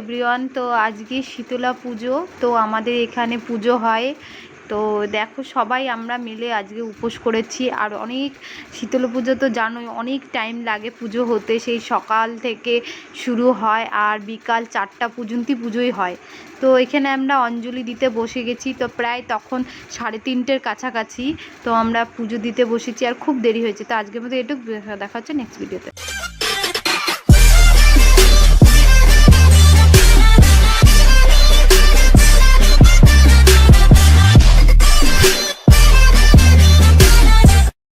Everyone, তো আজকে শীতলা পুজো, তো আমাদের এখানে পুজো হয়। তো দেখো সবাই আমরা মিলে আজকে উপোস করেছি। আর অনেক শীতলা পুজো তো জানোই অনেক টাইম লাগে পুজো হতে, সেই সকাল থেকে শুরু হয় আর বিকাল 4টা পর্যন্ত পুজোই হয়। তো এখানে আমরা অঞ্জলি দিতে বসে গেছি, তো প্রায় তখন 3:30-এর কাছাকাছি। তো আমরা পুজো দিতে বসেছি আর খুব দেরি হয়েছে। তো আজকের মতো এটুকু, দেখা হচ্ছে নেক্সট ভিডিওতে।